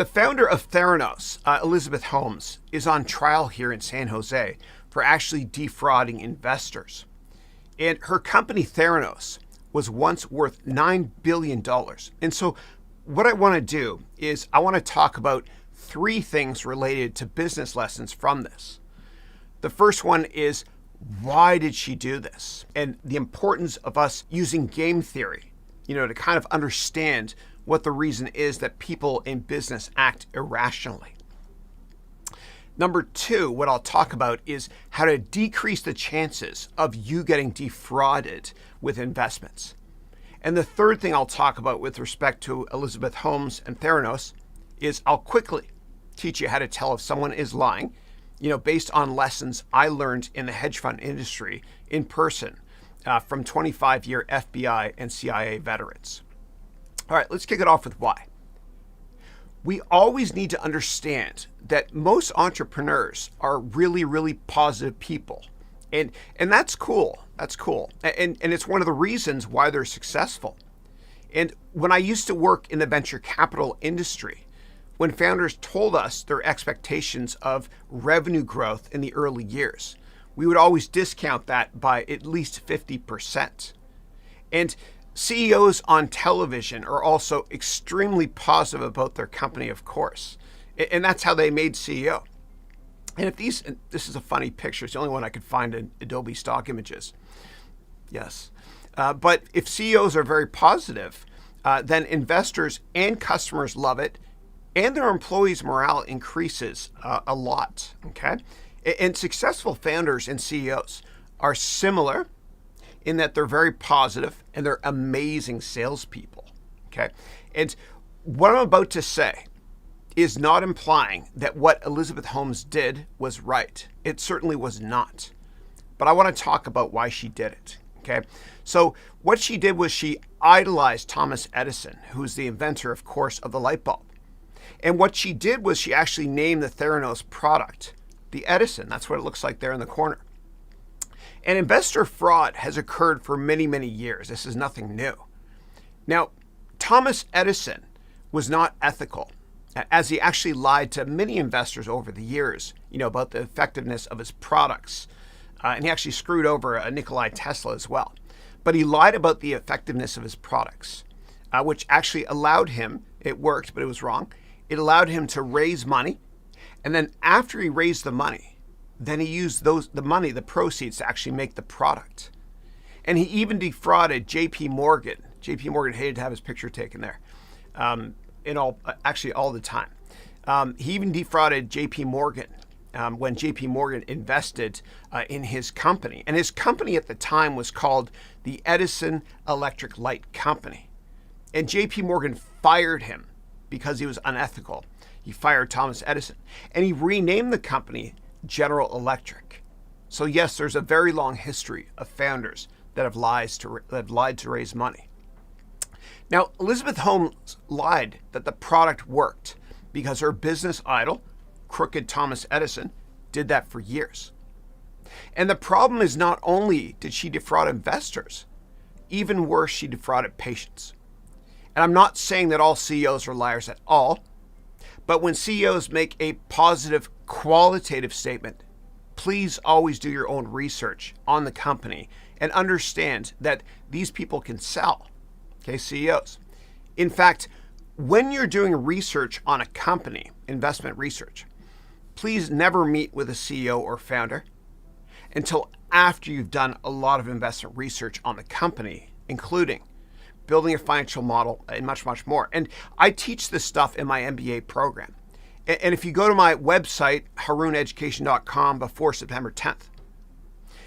The founder of Theranos, Elizabeth Holmes, is on trial here in San Jose for actually defrauding investors. And her company, Theranos, was once worth $9 billion. And so what I want to do is I want to talk about three things related to business lessons from this. The first one is, why did she do this? And the importance of us using game theory, to kind of understand what the reason is that people in business act irrationally. Number two, what I'll talk about is how to decrease the chances of you getting defrauded with investments. And the third thing I'll talk about with respect to Elizabeth Holmes and Theranos is I'll quickly teach you how to tell if someone is lying, based on lessons I learned in the hedge fund industry in person from 25-year FBI and CIA veterans. All right, let's kick it off with why. We always need to understand that most entrepreneurs are really, really positive people. And that's cool. That's cool. And it's one of the reasons why they're successful. And when I used to work in the venture capital industry, when founders told us their expectations of revenue growth in the early years, we would always discount that by at least 50%. And CEOs on television are also extremely positive about their company, of course. And that's how they made CEO. And this is a funny picture. It's the only one I could find in Adobe stock images. Yes. But if CEOs are very positive, then investors and customers love it, and their employees' morale increases a lot, okay? And successful founders and CEOs are similar in that they're very positive and they're amazing salespeople, okay? And what I'm about to say is not implying that what Elizabeth Holmes did was right. It certainly was not. But I want to talk about why she did it, okay? So what she did was she idolized Thomas Edison, who's the inventor, of course, of the light bulb. And what she did was she actually named the Theranos product the Edison. That's what it looks like there in the corner. And investor fraud has occurred for many, many years. This is nothing new. Now, Thomas Edison was not ethical, as he actually lied to many investors over the years, about the effectiveness of his products. And he actually screwed over Nikolai Tesla as well. But he lied about the effectiveness of his products, which actually allowed him, it worked, but it was wrong. It allowed him to raise money. And then after he raised the money, then he used the proceeds to actually make the product. And he even defrauded J.P. Morgan. J.P. Morgan hated to have his picture taken there, all the time. He even defrauded J.P. Morgan when J.P. Morgan invested in his company. And his company at the time was called the Edison Electric Light Company. And J.P. Morgan fired him because he was unethical. He fired Thomas Edison. And he renamed the company General Electric. So yes, there's a very long history of founders that have lied to raise money. Now, Elizabeth Holmes lied that the product worked because her business idol, crooked Thomas Edison, did that for years. And the problem is not only did she defraud investors, even worse, she defrauded patients. And I'm not saying that all CEOs are liars at all, but when CEOs make a positive, qualitative statement, please always do your own research on the company and understand that these people can sell, okay, CEOs. In fact, when you're doing research on a company, investment research, please never meet with a CEO or founder until after you've done a lot of investment research on the company, including building a financial model, and much, much more. And I teach this stuff in my MBA program. And if you go to my website, haroon.education.com before September 10th,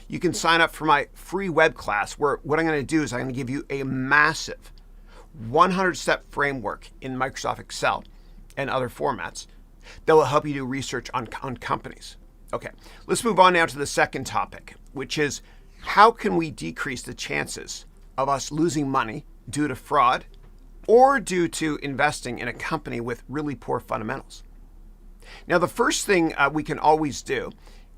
you can sign up for my free web class where what I'm going to do is I'm going to give you a massive 100-step framework in Microsoft Excel and other formats that will help you do research on companies. Okay, let's move on now to the second topic, which is how can we decrease the chances of us losing money due to fraud or due to investing in a company with really poor fundamentals. Now, the first thing we can always do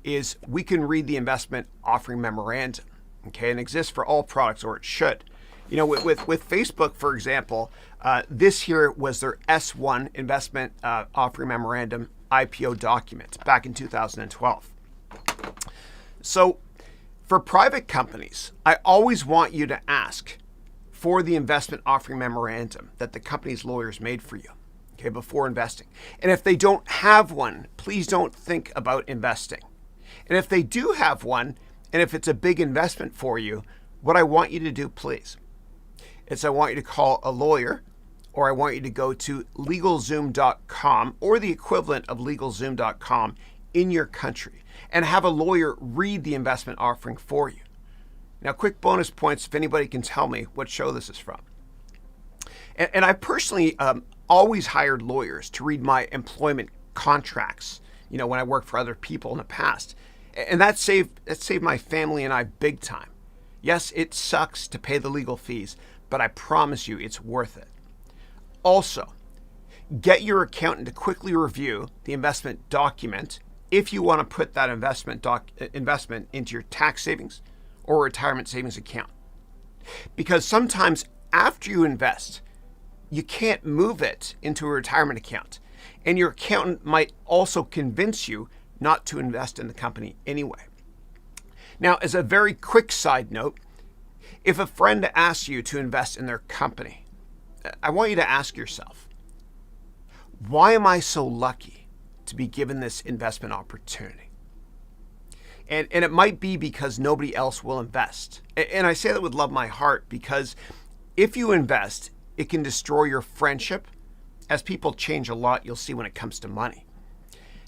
is we can read the investment offering memorandum, okay, and it exists for all products, or it should. With Facebook, for example, this here was their S1 investment offering memorandum IPO document back in 2012. So for private companies, I always want you to ask for the investment offering memorandum that the company's lawyers made for you, okay, before investing. And if they don't have one, please don't think about investing. And if they do have one, and if it's a big investment for you, what I want you to do, please, is I want you to call a lawyer, or I want you to go to LegalZoom.com or the equivalent of LegalZoom.com in your country and have a lawyer read the investment offering for you. Now, quick bonus points if anybody can tell me what show this is from. And I personally always hired lawyers to read my employment contracts, when I worked for other people in the past. And that saved my family and I big time. Yes, it sucks to pay the legal fees, but I promise you it's worth it. Also, get your accountant to quickly review the investment document if you want to put that investment into your tax savings or retirement savings account. Because sometimes after you invest, you can't move it into a retirement account. And your accountant might also convince you not to invest in the company anyway. Now, as a very quick side note, if a friend asks you to invest in their company, I want you to ask yourself, why am I so lucky to be given this investment opportunity? And it might be because nobody else will invest. And I say that with love in my heart, because if you invest, it can destroy your friendship. As people change a lot, you'll see when it comes to money.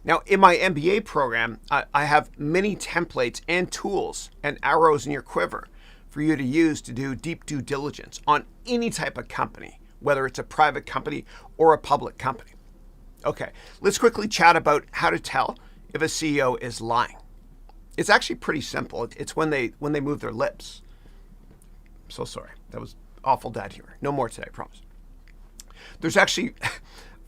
Now, in my MBA program, I have many templates and tools and arrows in your quiver for you to use to do deep due diligence on any type of company, whether it's a private company or a public company. Okay, let's quickly chat about how to tell if a CEO is lying. It's actually pretty simple. It's when they move their lips. So sorry, that was awful dad humor. No more today, I promise. There's actually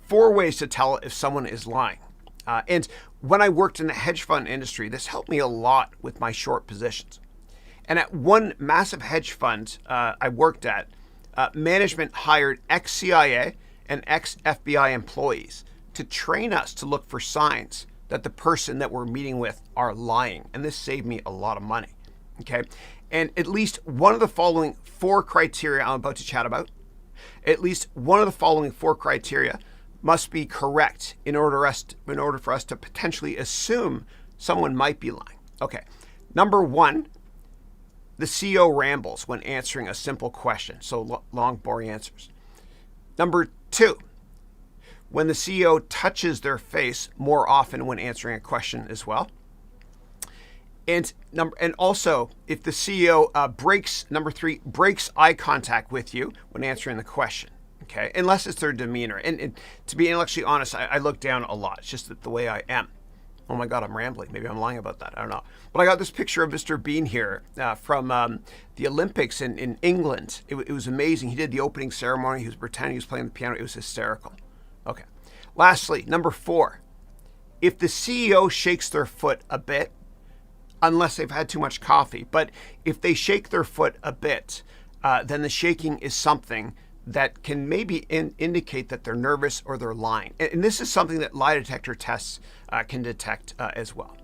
4 ways to tell if someone is lying. And when I worked in the hedge fund industry, this helped me a lot with my short positions. And at one massive hedge fund I worked at, management hired ex-CIA and ex-FBI employees to train us to look for signs that the person that we're meeting with are lying. And this saved me a lot of money. Okay. And at least one of the following 4 criteria I'm about to chat about, at least one of the following 4 criteria must be correct in order for us to potentially assume someone might be lying. Okay. Number 1, the CEO rambles when answering a simple question, so long, boring answers. Number 2, when the CEO touches their face more often when answering a question as well. And also, if the CEO breaks eye contact with you when answering the question, okay, unless it's their demeanor. And to be intellectually honest, I look down a lot. It's just the way I am. Oh my God, I'm rambling. Maybe I'm lying about that. I don't know. But I got this picture of Mr. Bean here from the Olympics in England. It was amazing. He did the opening ceremony. He was pretending he was playing the piano. It was hysterical. Okay. Lastly, number 4, if the CEO shakes their foot a bit, unless they've had too much coffee, but if they shake their foot a bit, then the shaking is something that can maybe indicate that they're nervous or they're lying. And this is something that lie detector tests can detect as well.